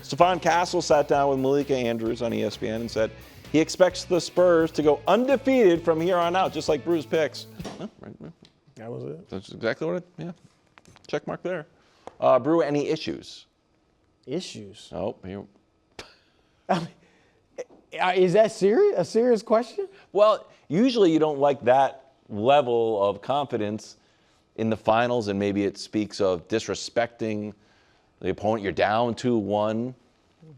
Stephon Castle sat down with Malika Andrews on ESPN and said he expects the Spurs to go undefeated from here on out, just like Brew's picks. Oh, right. That was it. That's exactly what check mark there. Brew, any issues? Issues? Oh, here. Is that serious? A serious question? Well, usually you don't like that level of confidence in the finals, and maybe it speaks of disrespecting the opponent. You're down 2-1.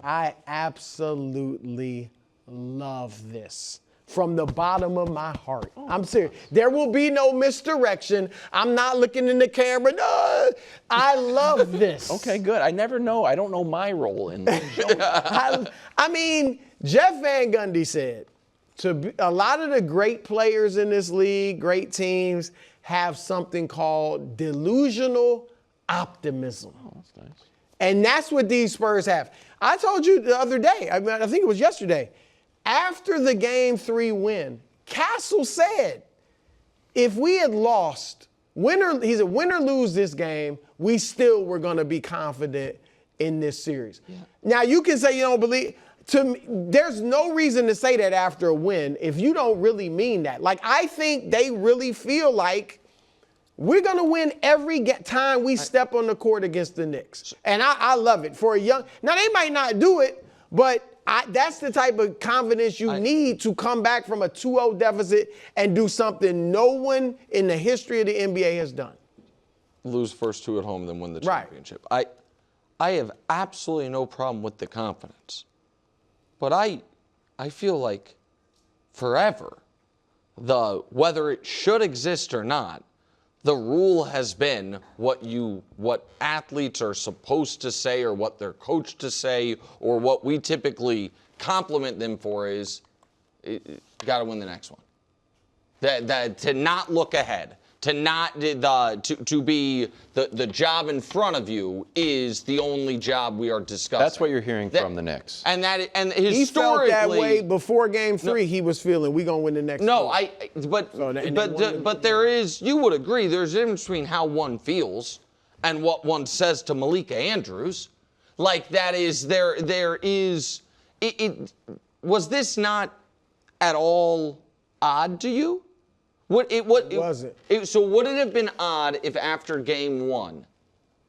I absolutely love this from the bottom of my heart. I'm serious. There will be no misdirection. I'm not looking in the camera. No, I love this. Okay, good. I never know. I don't know my role in this. I mean, Jeff Van Gundy said, a lot of the great players in this league, great teams, have something called delusional optimism. Oh, that's nice. And that's what these Spurs have. I told you the other day, I think it was yesterday, after the Game 3 win, Castle said, if we had lost, he said, win or lose this game, we still were going to be confident in this series. Yeah. Now, you can say you don't believe. To me, there's no reason to say that after a win if you don't really mean that. Like, I think they really feel like we're going to win every time we step on the court against the Knicks. And I love it. For a young, now they might not do it, but that's the type of confidence you need to come back from a 2-0 deficit and do something no one in the history of the NBA has done. Lose first two at home, then win the championship. I have absolutely no problem with the confidence. But I feel like forever, whether it should exist or not, the rule has been what athletes are supposed to say or what they're coached to say or what we typically compliment them for is got to win the next one. To not look ahead, to not to be the job in front of you is the only job we are discussing. That's what you're hearing from the Knicks. And historically, he felt that way before Game 3. He was feeling we gonna win the next. No, game. But there is. You would agree. There's a difference between how one feels and what one says to Malika Andrews. Like that is there is. It was this not at all odd to you? It wasn't. So would it have been odd if after Game 1,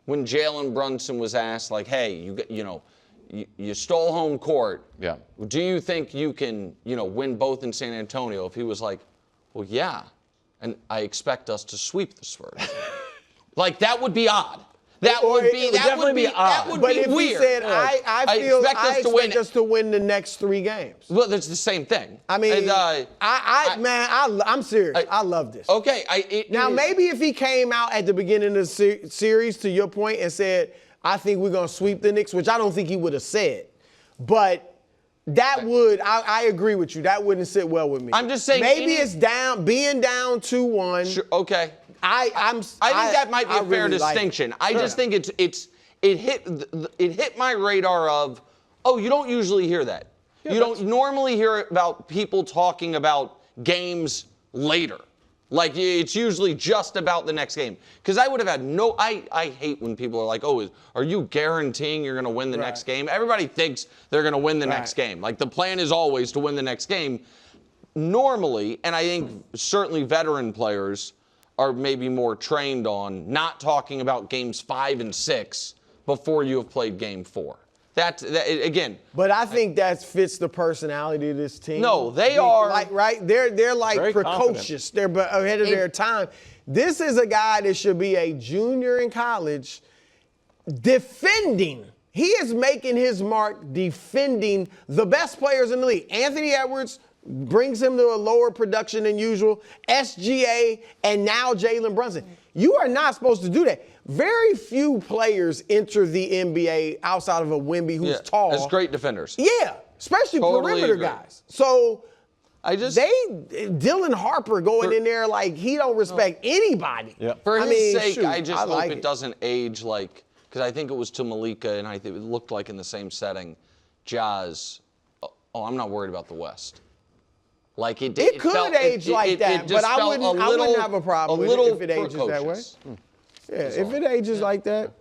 when Jalen Brunson was asked, like, hey, you stole home court. Yeah. Do you think you can, win both in San Antonio? If he was like, well, yeah, and I expect us to sweep the Spurs. Like, that would be odd. That would be odd. That would but be if weird. He said, I expect us to win the next 3 games. Well, that's the same thing. I mean, I'm serious. I love this. Okay. Maybe if he came out at the beginning of the series, to your point, and said, I think we're going to sweep the Knicks, which I don't think he would have said. But that would, I agree with you. That wouldn't sit well with me. I'm just saying. Maybe it's being down 2-1. Sure, okay. I think that might be a fair distinction. I just think it hit my radar of, you don't usually hear that. Yeah, you don't normally hear about people talking about games later. Like, it's usually just about the next game. Because I would have had I hate when people are like, are you guaranteeing you're going to win the next game? Everybody thinks they're going to win the next game. Like, the plan is always to win the next game. Normally, and I think certainly veteran players are maybe more trained on not talking about games 5 and 6 before you have played game 4. That again. But I think that fits the personality of this team. No, they are They're like very precocious. confident. They're ahead of their time. This is a guy that should be a junior in college, defending. He is making his mark defending the best players in the league. Anthony Edwards brings him to a lower production than usual. SGA, and now Jalen Brunson. You are not supposed to do that. Very few players enter the NBA outside of a Wemby who's tall. As great defenders. Yeah, especially perimeter guys. So Dylan Harper going in there like he don't respect anybody. Yeah. For his sake, I just hope it doesn't age like, because I think it was to Malika, and I think it looked like in the same setting, Jazz, I'm not worried about the West. Like it could age like that, but I wouldn't have a problem with it if it ages that way. Yeah, if it ages like that,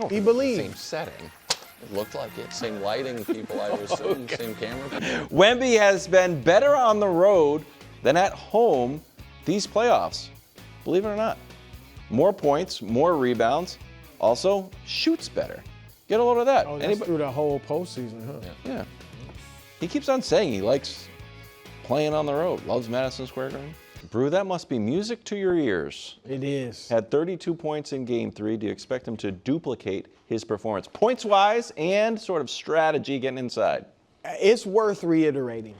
he believes. Same setting. It looked like it. Same lighting people, I was assuming. Same camera people. Wemby has been better on the road than at home these playoffs. Believe it or not. More points, more rebounds. Also, shoots better. Get a load of that. Oh, that's through the whole postseason, huh? Yeah. He keeps on saying he likes playing on the road. Loves Madison Square Garden. Brou, that must be music to your ears. It is. Had 32 points in Game 3. Do you expect him to duplicate his performance, points-wise and sort of strategy getting inside? It's worth reiterating.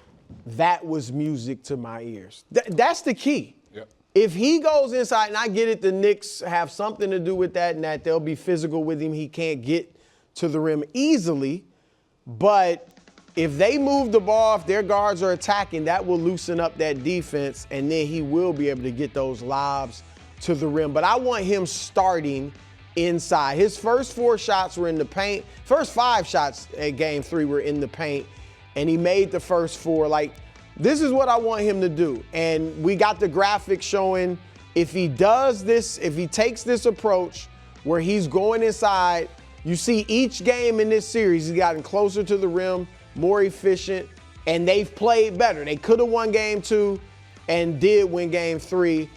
That was music to my ears. That's the key. Yep. If he goes inside, and I get it, the Knicks have something to do with that, and that they'll be physical with him. He can't get to the rim easily. But if they move the ball, if their guards are attacking, that will loosen up that defense, and then he will be able to get those lobs to the rim. But I want him starting inside. His first 4 shots were in the paint. First 5 shots at Game 3 were in the paint, and he made the first 4. Like, this is what I want him to do. And we got the graphic showing if he does this, if he takes this approach where he's going inside, you see each game in this series, he's gotten closer to the rim, more efficient, and they've played better. They could have won Game 2 and did win Game 3.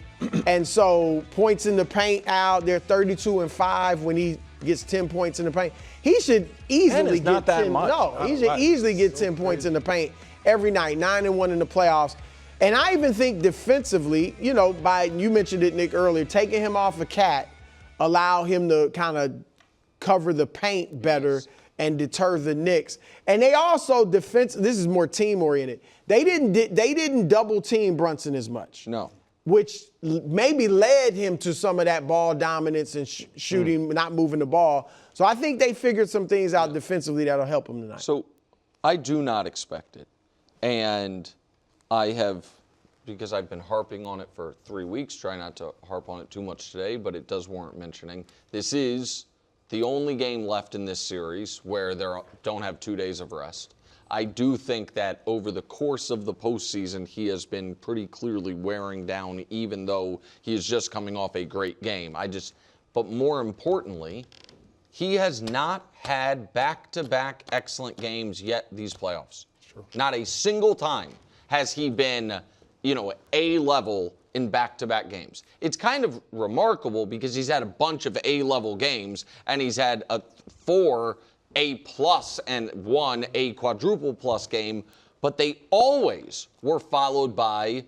And so points in the paint out, they're 32-5 when he gets 10 points in the paint. He should easily not get that 10. much. No, he should easily get 10 points in the paint every night, 9-1 in the playoffs. And I even think defensively, you know, you mentioned it, Nick, earlier, taking him off of Cat, allow him to kind of cover the paint better and deter the Knicks. And they also this is more team-oriented. They didn't double team Brunson as much. No. Which maybe led him to some of that ball dominance and shooting, not moving the ball. So I think they figured some things out defensively that'll help him tonight. So I do not expect it. And I have, because I've been harping on it for 3 weeks, try not to harp on it too much today, but it does warrant mentioning. This is the only game left in this series where they don't have 2 days of rest. I do think that over the course of the postseason, he has been pretty clearly wearing down, even though he is just coming off a great game. But more importantly, he has not had back-to-back excellent games yet these playoffs. Sure. Not a single time has he been, A-level in back-to-back games. It's kind of remarkable because he's had a bunch of A-level games, and he's had 4 A+ and 1 A quadruple plus game, but they always were followed by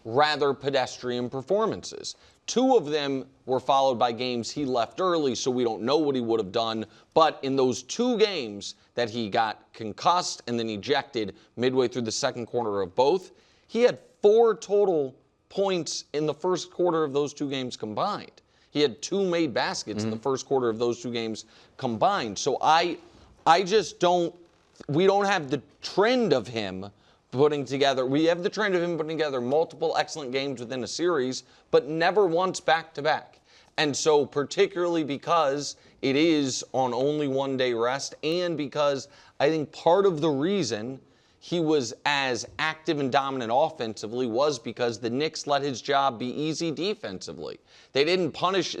rather pedestrian performances. 2 of them were followed by games he left early, so we don't know what he would have done. But in those 2 games that he got concussed and then ejected midway through the second quarter of both, he had 4 total points in the first quarter of those 2 games combined. He had 2 made baskets in the first quarter of those 2 games combined. So I just don't, we don't have the trend of him putting together, we have the trend of him putting together multiple excellent games within a series, but never once back-to-back. And so particularly because it is on only 1 day rest, and because I think part of the reason he was as active and dominant offensively was because the Knicks let his job be easy defensively. They didn't punish,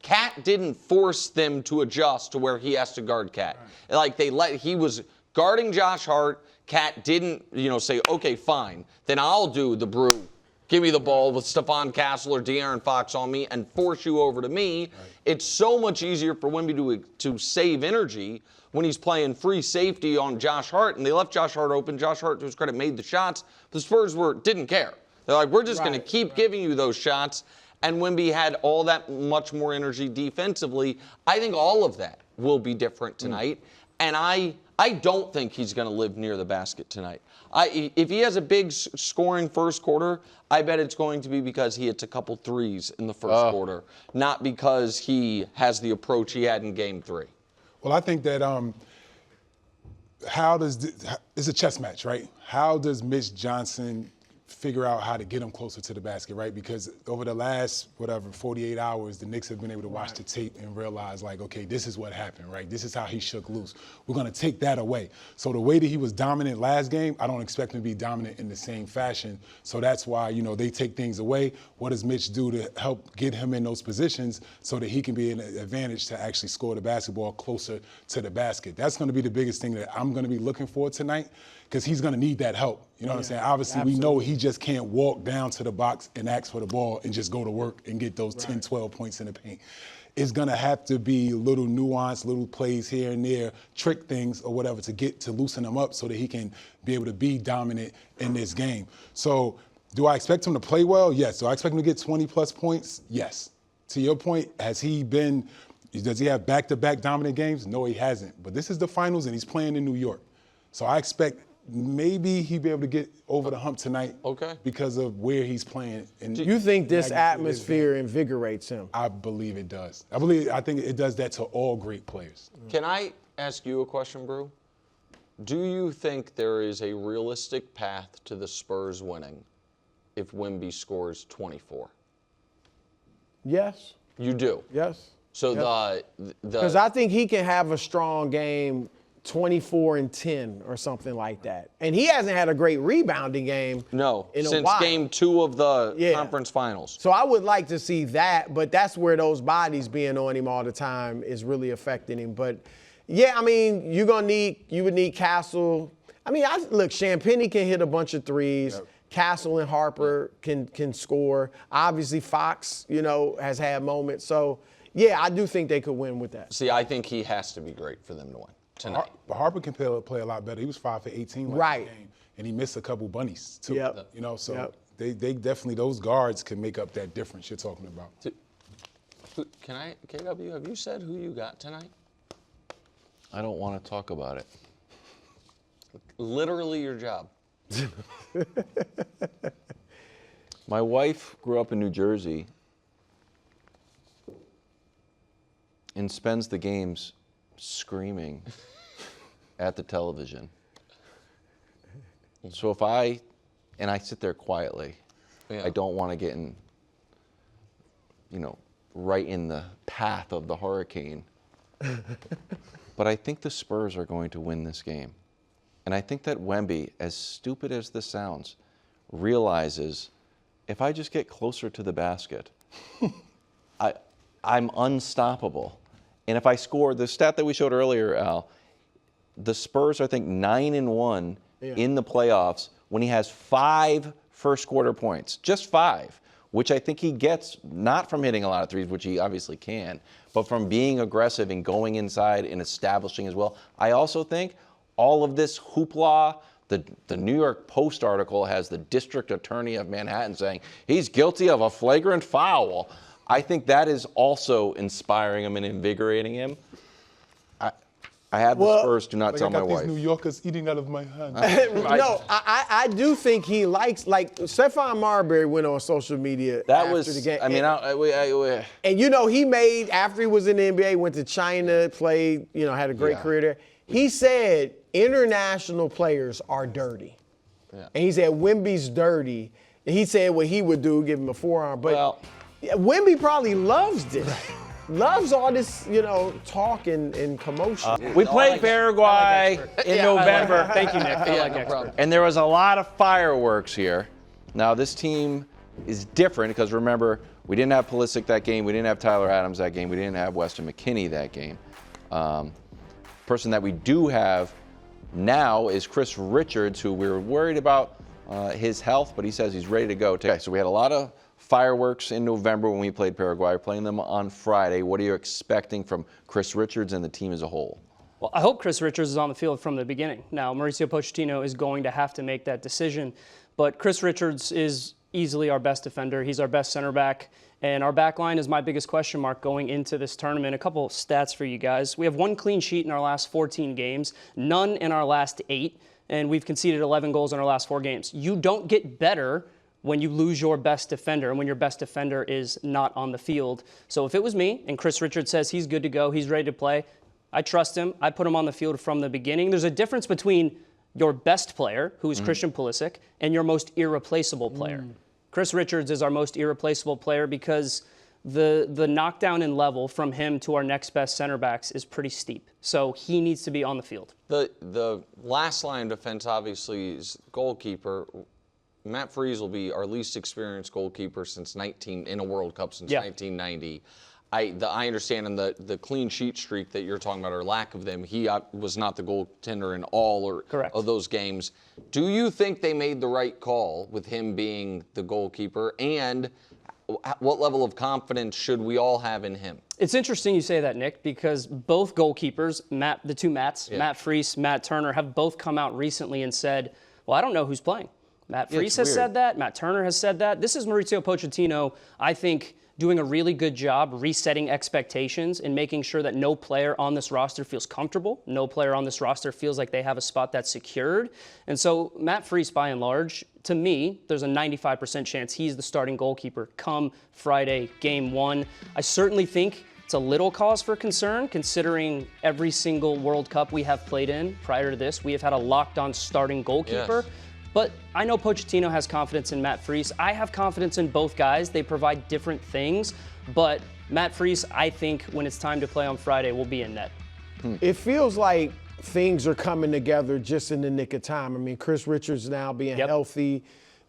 Cat didn't force them to adjust to where he has to guard Cat. Right. Like he was guarding Josh Hart. Cat didn't, say, okay, fine, then I'll do the Brou. Give me the ball with Stephon Castle or De'Aaron Fox on me and force you over to me. Right. It's so much easier for Wemby to save energy when he's playing free safety on Josh Hart, and they left Josh Hart open. Josh Hart, to his credit, made the shots. The Spurs didn't care. They're like, we're just going to keep giving you those shots. And Wemby had all that much more energy defensively. I think all of that will be different tonight. And I don't think he's going to live near the basket tonight. If he has a big scoring first quarter, I bet it's going to be because he hits a couple threes in the first quarter, not because he has the approach he had in Game 3. Well, I think that it's a chess match, right? How does Mitch Johnson figure out how to get him closer to the basket, right? Because over the last, 48 hours, the Knicks have been able to watch the tape and realize, like, okay, this is what happened, right? This is how he shook loose. We're going to take that away. So the way that he was dominant last game, I don't expect him to be dominant in the same fashion. So that's why, they take things away. What does Mitch do to help get him in those positions so that he can be an advantage to actually score the basketball closer to the basket? That's going to be the biggest thing that I'm going to be looking for tonight, because he's going to need that help. You know what I'm saying? Obviously, we know he just can't walk down to the box and ask for the ball and just go to work and get those 10, 12 points in the paint. It's going to have to be little nuance, little plays here and there, trick things or whatever to loosen him up so that he can be able to be dominant in this game. So do I expect him to play well? Yes. Do I expect him to get 20-plus points? Yes. To your point, does he have back-to-back dominant games? No, he hasn't. But this is the finals, and he's playing in New York. So I expect maybe he'll be able to get over the hump tonight because of where he's playing. And you think this atmosphere invigorates him? I believe it does. I think it does that to all great players. Can I ask you a question, Brou? Do you think there is a realistic path to the Spurs winning if Wemby scores 24? Yes. You do? Yes. So because I think he can have a strong game, 24-10 or something like that. And he hasn't had a great rebounding game in a since while. game 2 of the conference finals. So I would like to see that, but that's where those bodies being on him all the time is really affecting him. But yeah, I mean, you would need Castle. I mean, look, Champagnie can hit a bunch of threes. Yep. Castle and Harper can score. Obviously, Fox, has had moments. So yeah, I do think they could win with that. See, I think he has to be great for them to win tonight. But Harper can play a lot better. He was 5 for 18 last game, and he missed a couple bunnies too. Yep. They definitely, those guards can make up that difference you're talking about. KW, have you said who you got tonight? I don't want to talk about it. Literally your job. My wife grew up in New Jersey and spends the games screaming at the television. So if I sit there quietly, I don't want to get in, right in the path of the hurricane. But I think the Spurs are going to win this game. And I think that Wemby, as stupid as this sounds, realizes if I just get closer to the basket, I'm unstoppable. And if I score, the stat that we showed earlier, Al, the Spurs are, I think, 9-1 in the playoffs when he has 5 first quarter points, just 5, which I think he gets not from hitting a lot of threes, which he obviously can, but from being aggressive and going inside and establishing as well. I also think all of this hoopla, the New York Post article has the district attorney of Manhattan saying he's guilty of a flagrant foul. I think that is also inspiring him and invigorating him. I had the Spurs, do not tell my wife. These New Yorkers eating out of my hand. No, I do think he likes, like, Stephon Marbury went on social media after the game. I mean, and he made, after he was in the NBA, went to China, played, had a great career there. He said international players are dirty. Yeah. And he said Wemby's dirty. And he said what he would do, give him a forearm. But Wemby probably loves this. Loves all this, talk and commotion. We played Paraguay in November. Thank you, Nick. And there was a lot of fireworks here. Now, this team is different because, remember, we didn't have Pulisic that game. We didn't have Tyler Adams that game. We didn't have Weston McKennie that game. Person that we do have now is Chris Richards, who we were worried about his health, but he says he's ready to go. Okay, so we had a lot of fireworks in November when we played Paraguay. We're playing them on Friday. What are you expecting from Chris Richards and the team as a whole? Well, I hope Chris Richards is on the field from the beginning. Now, Mauricio Pochettino is going to have to make that decision, but Chris Richards is easily our best defender. He's our best center back, and our back line is my biggest question mark going into this tournament. A couple stats for you guys. We have 1 clean sheet in our last 14 games, none in our last 8, and we've conceded 11 goals in our last 4 games. You don't get better when you lose your best defender and when your best defender is not on the field. So if it was me and Chris Richards says he's good to go, he's ready to play, I trust him. I put him on the field from the beginning. There's a difference between your best player, who is Christian Pulisic, and your most irreplaceable player. Chris Richards is our most irreplaceable player because the knockdown in level from him to our next best center backs is pretty steep. So he needs to be on the field. The last line of defense, obviously, is goalkeeper. Matt Freese will be our least experienced goalkeeper in a World Cup since 1990. I understand in the clean sheet streak that you're talking about, or lack of them, he was not the goaltender in all of those games. Do you think they made the right call with him being the goalkeeper? And what level of confidence should we all have in him? It's interesting you say that, Nick, because both goalkeepers, the two Matts, Matt Freese, Matt Turner, have both come out recently and said, well, I don't know who's playing. Matt Freese has said that. Matt Turner has said that. This is Mauricio Pochettino, I think, doing a really good job resetting expectations and making sure that no player on this roster feels comfortable. No player on this roster feels like they have a spot that's secured. And so Matt Freese, by and large, to me, there's a 95% chance he's the starting goalkeeper come Friday, game 1. I certainly think it's a little cause for concern, considering every single World Cup we have played in prior to this, we have had a locked-on starting goalkeeper. Yes. But I know Pochettino has confidence in Matt Freese. I have confidence in both guys. They provide different things. But Matt Freese, I think, when it's time to play on Friday, will be in net. It feels like things are coming together just in the nick of time. I mean, Chris Richards now being healthy.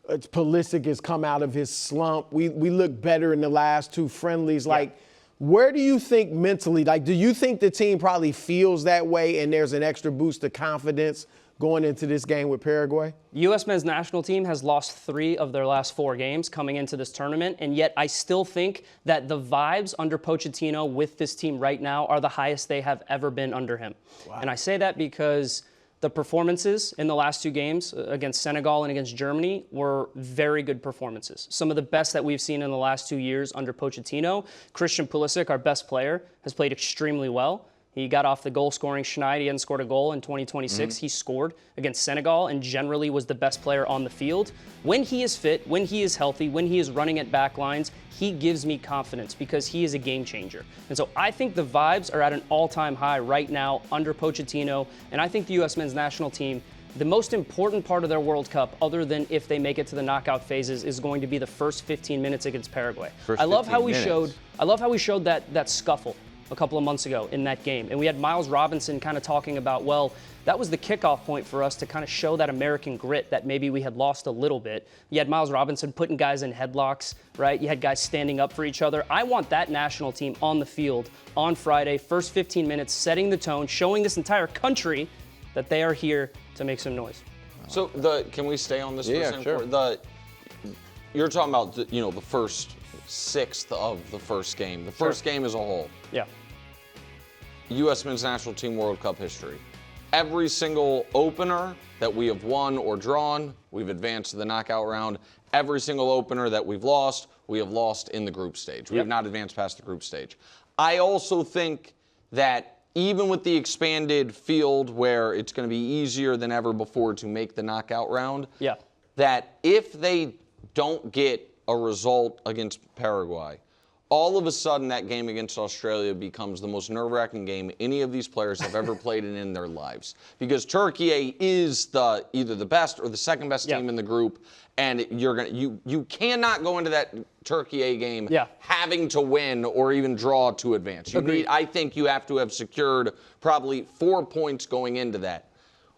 Pulisic has come out of his slump. We look better in the last 2 friendlies. Like, where do you think mentally, do you think the team probably feels that way and there's an extra boost of confidence going into this game with Paraguay? U.S. men's national team has lost 3 of their last 4 games coming into this tournament, and yet I still think that the vibes under Pochettino with this team right now are the highest they have ever been under him. Wow. And I say that because the performances in the last 2 games against Senegal and against Germany were very good performances. Some of the best that we've seen in the last 2 years under Pochettino. Christian Pulisic, our best player, has played extremely well. He got off the goal-scoring schneid. He hadn't scored a goal in 2026. He scored against Senegal and generally was the best player on the field. When he is fit, when he is healthy, when he is running at back lines, he gives me confidence because he is a game changer. And so I think the vibes are at an all-time high right now under Pochettino, and I think the U.S. men's national team, the most important part of their World Cup, other than if they make it to the knockout phases, is going to be the first 15 minutes against Paraguay. I love how we showed that scuffle a couple of months ago in that game. And we had Miles Robinson kind of talking about, well, that was the kickoff point for us to kind of show that American grit that maybe we had lost a little bit. You had Miles Robinson putting guys in headlocks, right? You had guys standing up for each other. I want that national team on the field on Friday, first 15 minutes, setting the tone, showing this entire country that they are here to make some noise. So can we stay on this? Yeah, sure. You're talking about the first 1/6 of the first game. The first game as a whole. Yeah. U.S. men's national team World Cup history. Every single opener that we have won or drawn, we've advanced to the knockout round. Every single opener that we've lost, we have lost in the group stage. We have not advanced past the group stage. I also think that even with the expanded field where it's going to be easier than ever before to make the knockout round, that if they don't get a result against Paraguay, all of a sudden that game against Australia becomes the most nerve-wracking game any of these players have ever played in their lives. Because Turkey is either the best or the second best team in the group, and you cannot go into that Turkey game having to win or even draw to advance. I think you have to have secured probably 4 points going into that,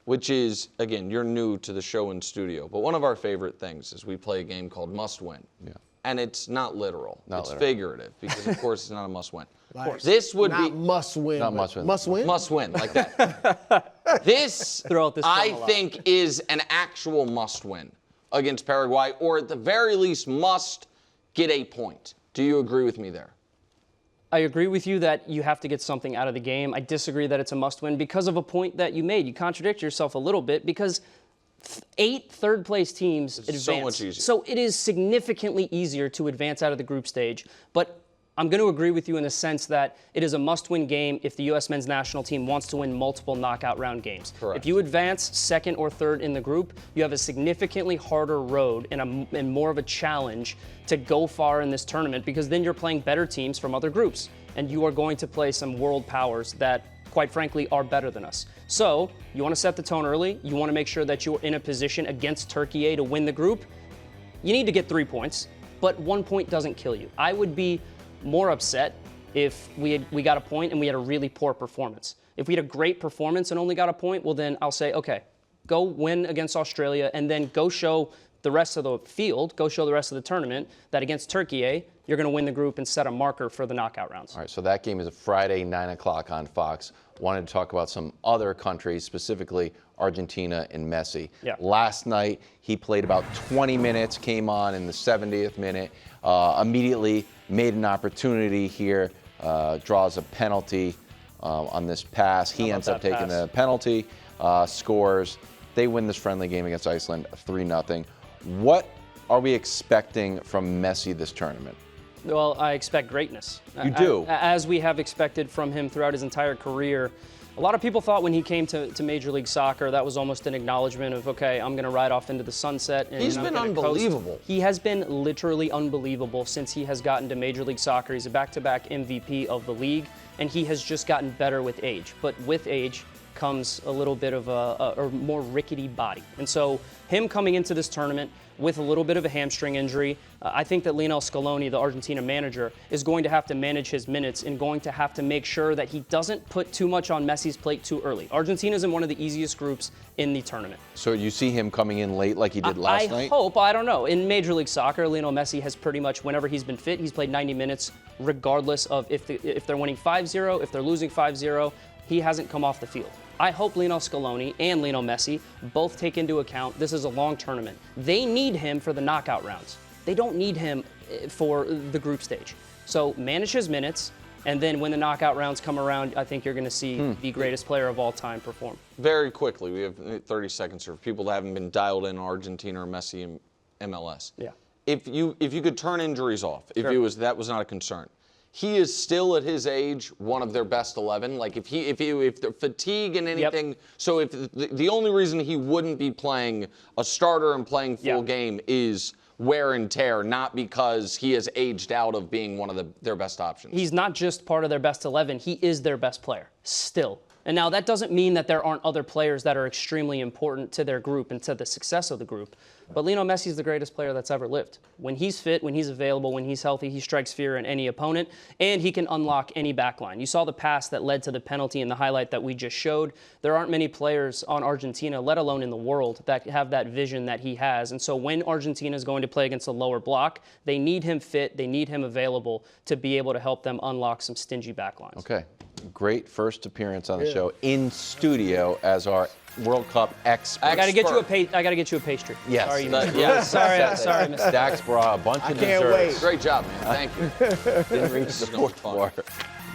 which is, again, you're new to the show and studio, but one of our favorite things is we play a game called Must Win. Yeah. And it's not literal. It's figurative because, of course, it's not a must win. This would not be must win. Not must win. Must win. Must win, like that. This, I think, is an actual must win against Paraguay, or at the very least, must get a point. Do you agree with me there? I agree with you that you have to get something out of the game. I disagree that it's a must win because of a point that you made. You contradict yourself a little bit because 8 third-place teams advance. So much easier. So it is significantly easier to advance out of the group stage. But I'm going to agree with you in the sense that it is a must-win game if the U.S. men's national team wants to win multiple knockout round games. Correct. If you advance second or third in the group, you have a significantly harder road and more of a challenge to go far in this tournament because then you're playing better teams from other groups. And you are going to play some world powers that quite frankly, are better than us. So you want to set the tone early. You want to make sure that you're in a position against Turkey A to win the group. You need to get 3 points, but 1 point doesn't kill you. I would be more upset if we got a point and we had a really poor performance. If we had a great performance and only got a point, well then I'll say, okay, go win against Australia and then go show the rest of the field, go show the rest of the tournament that against Turkey A, you're going to win the group and set a marker for the knockout rounds. All right, so that game is a Friday, 9 o'clock on Fox. Wanted to talk about some other countries, specifically Argentina and Messi. Yeah. Last night, he played about 20 minutes, came on in the 70th minute, immediately made an opportunity here, draws a penalty on this pass. He ends up taking the penalty, scores. They win this friendly game against Iceland 3-0. What are we expecting from Messi this tournament? Well, I expect greatness. You do? As we have expected from him throughout his entire career. A lot of people thought when he came to Major League Soccer, that was almost an acknowledgement of, okay, I'm going to ride off into the sunset. And He's been unbelievable. Coast. He has been literally unbelievable since he has gotten to Major League Soccer. He's a back-to-back MVP of the league, and he has just gotten better with age. But with age comes a little bit of a more rickety body. And so him coming into this tournament with a little bit of a hamstring injury, I think that Lionel Scaloni, the Argentina manager, is going to have to manage his minutes and going to have to make sure that he doesn't put too much on Messi's plate too early. Argentina's in one of the easiest groups in the tournament. So you see him coming in late like he did last night? I hope. I don't know. In Major League Soccer, Lionel Messi has pretty much, whenever he's been fit, he's played 90 minutes regardless of if they're winning 5-0, if they're losing 5-0, he hasn't come off the field. I hope Lionel Scaloni and Lionel Messi both take into account this is a long tournament. They need him for the knockout rounds. They don't need him for the group stage. So manage his minutes, and then when the knockout rounds come around, I think you're going to see the greatest player of all time perform. Very quickly, we have 30 seconds for people that haven't been dialed in Argentina or Messi and MLS. Yeah. If you could turn injuries off, if that was not a concern. He is still at his age one of their best 11. Like if the fatigue and anything. So if the only reason he wouldn't be playing a starter and playing full game is wear and tear, not because he has aged out of being one of their best options. He's not just part of their best 11. He is their best player still. And now that doesn't mean that there aren't other players that are extremely important to their group and to the success of the group. But Lionel Messi is the greatest player that's ever lived. When he's fit, when he's available, when he's healthy, he strikes fear in any opponent, and he can unlock any backline. You saw the pass that led to the penalty in the highlight that we just showed. There aren't many players on Argentina, let alone in the world, that have that vision that he has. And so when Argentina is going to play against a lower block, they need him fit, they need him available to be able to help them unlock some stingy backlines. Okay. Great first appearance on the show in studio as our World Cup expert. I got to get you a pastry. Yes. Sorry, sorry, Mr. Dax brought a bunch of can't desserts. wait. Great job, man. Thank you. Didn't reach the fourth floor.